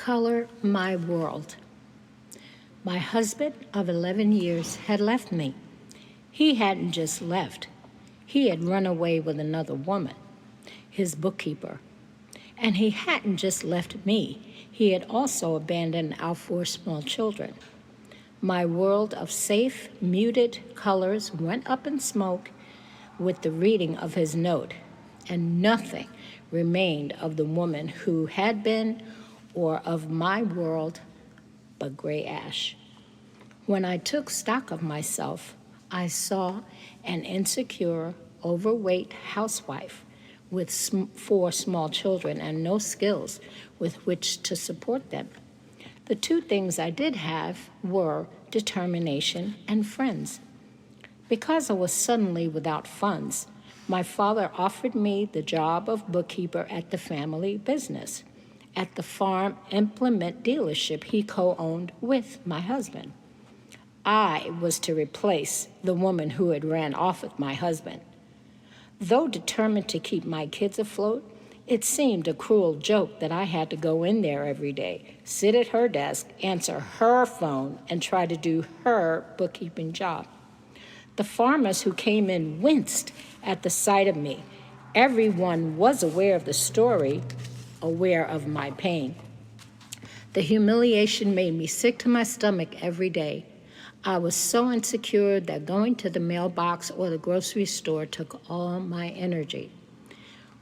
Color my world. My husband of 11 years had left me. He hadn't just left. He had run away with another woman, his bookkeeper. And he hadn't just left me. He had also abandoned our 4 small children. My world of safe, muted colors went up in smoke with the reading of his note, and nothing remained of the woman who had been or of my world but gray ash. When I took stock of myself, I saw an insecure, overweight housewife with 4 small children and no skills with which to support them. The 2 things I did have were determination and friends. Because I was suddenly without funds, my father offered me the job of bookkeeper at the family business, at the farm implement dealership he co-owned with my husband. I was to replace the woman who had ran off with my husband. Though determined to keep my kids afloat, it seemed a cruel joke that I had to go in there every day, sit at her desk, answer her phone, and try to do her bookkeeping job. The farmers who came in winced at the sight of me. Everyone was aware of the story, aware of my pain. The humiliation made me sick to my stomach every day. I was so insecure that going to the mailbox or the grocery store took all my energy.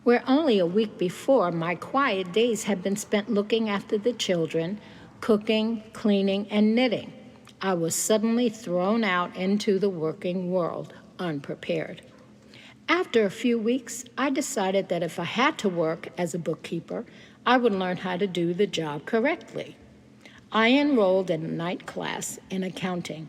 Where only a week before, my quiet days had been spent looking after the children, cooking, cleaning, and knitting, I was suddenly thrown out into the working world, unprepared. After a few weeks, I decided that if I had to work as a bookkeeper, I would learn how to do the job correctly. I enrolled in a night class in accounting.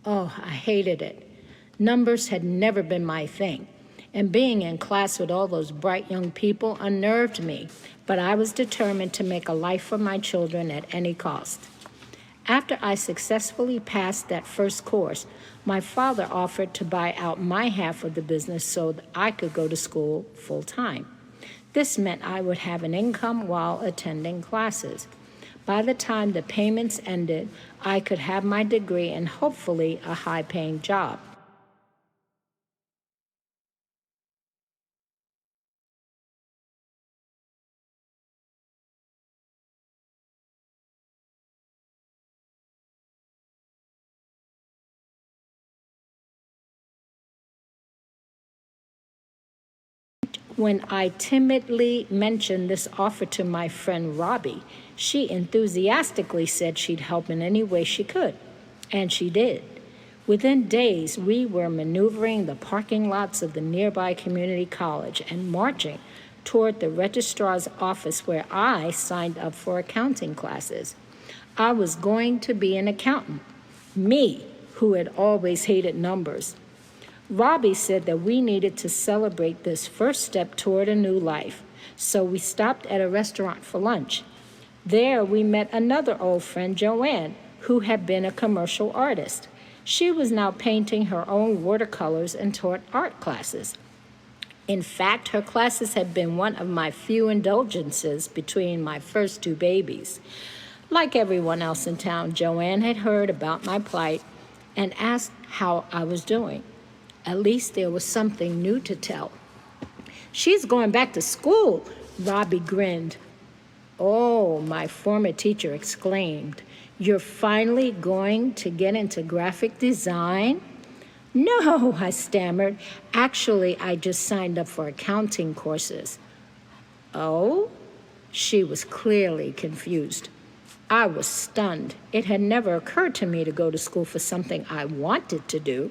Oh, I hated it. Numbers had never been my thing, and being in class with all those bright young people unnerved me, but I was determined to make a life for my children at any cost. After I successfully passed that first course, my father offered to buy out my half of the business so that I could go to school full-time. This meant I would have an income while attending classes. By the time the payments ended, I could have my degree and hopefully a high-paying job. When I timidly mentioned this offer to my friend Robbie, she enthusiastically said she'd help in any way she could, and she did. Within days, we were maneuvering the parking lots of the nearby community college and marching toward the registrar's office where I signed up for accounting classes. I was going to be an accountant, me, who had always hated numbers. Robbie said that we needed to celebrate this first step toward a new life, so we stopped at a restaurant for lunch. There we met another old friend, Joanne, who had been a commercial artist. She was now painting her own watercolors and taught art classes. In fact, her classes had been one of my few indulgences between my first 2 babies. Like everyone else in town, Joanne had heard about my plight and asked how I was doing. At least there was something new to tell. "She's going back to school," Robbie grinned. "Oh," my former teacher exclaimed. "You're finally going to get into graphic design?" "No," I stammered. "Actually, I just signed up for accounting courses." "Oh?" She was clearly confused. I was stunned. It had never occurred to me to go to school for something I wanted to do.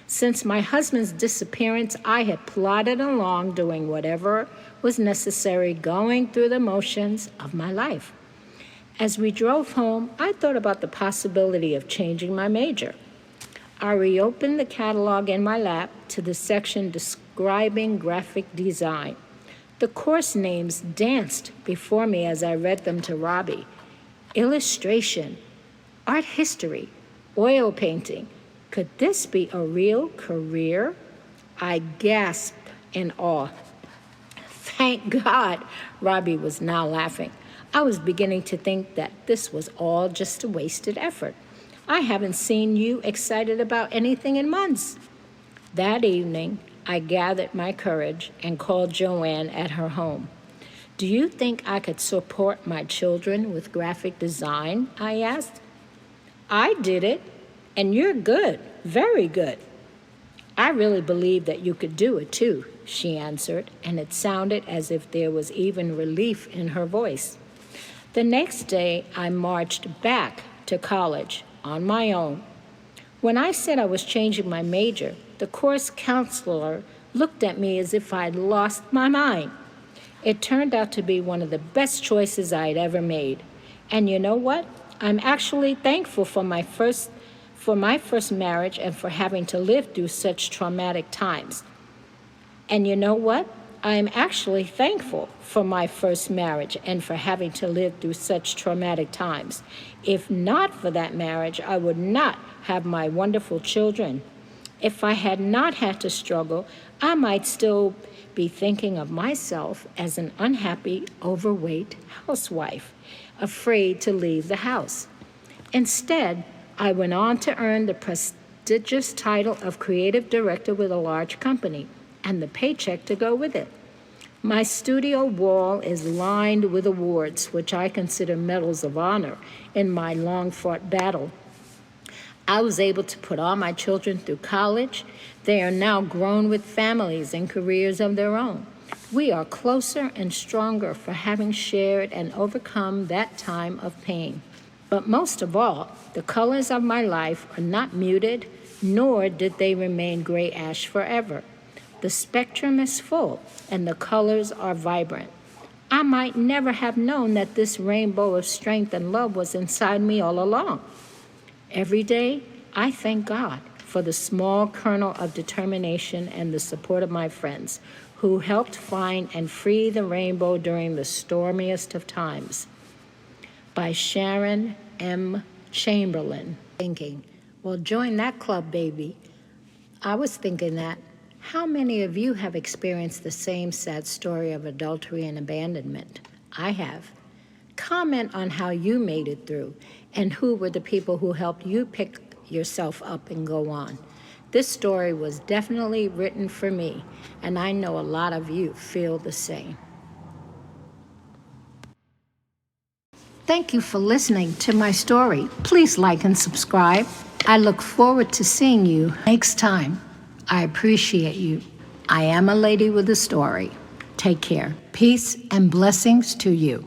Since my husband's disappearance, I had plodded along doing whatever was necessary, going through the motions of my life. As we drove home, I thought about the possibility of changing my major. I reopened the catalog in my lap to the section describing graphic design. The course names danced before me as I read them to Robbie. Illustration, art history, oil painting. Could this be a real career? I gasped in awe. Thank God, Robbie was now laughing. I was beginning to think that this was all just a wasted effort. I haven't seen you excited about anything in months. That evening, I gathered my courage and called Joanne at her home. Do you think I could support my children with graphic design? I asked. I did it, and you're good, very good. I really believe that you could do it too, she answered, and it sounded as if there was even relief in her voice. The next day, I marched back to college on my own. When I said I was changing my major, the course counselor looked at me as if I'd lost my mind. It turned out to be one of the best choices I'd ever made. And you know what? I'm actually thankful for my first marriage and for having to live through such traumatic times. And you know what? I am actually thankful for my first marriage and for having to live through such traumatic times. If not for that marriage, I would not have my wonderful children. If I had not had to struggle, I might still be thinking of myself as an unhappy, overweight housewife, afraid to leave the house. Instead, I went on to earn the prestigious title of creative director with a large company, and the paycheck to go with it. My studio wall is lined with awards, which I consider medals of honor in my long-fought battle. I was able to put all my children through college. They are now grown with families and careers of their own. We are closer and stronger for having shared and overcome that time of pain. But most of all, the colors of my life are not muted, nor did they remain gray ash forever. The spectrum is full, and the colors are vibrant. I might never have known that this rainbow of strength and love was inside me all along. Every day, I thank God for the small kernel of determination and the support of my friends who helped find and free the rainbow during the stormiest of times. By Sharon M. Chamberlain. Thinking, well, join that club, baby. I was thinking that. How many of you have experienced the same sad story of adultery and abandonment? I have. Comment on how you made it through and who were the people who helped you pick yourself up and go on. This story was definitely written for me, and I know a lot of you feel the same. Thank you for listening to my story. Please like and subscribe. I look forward to seeing you next time. I appreciate you. I am a lady with a story. Take care. Peace and blessings to you.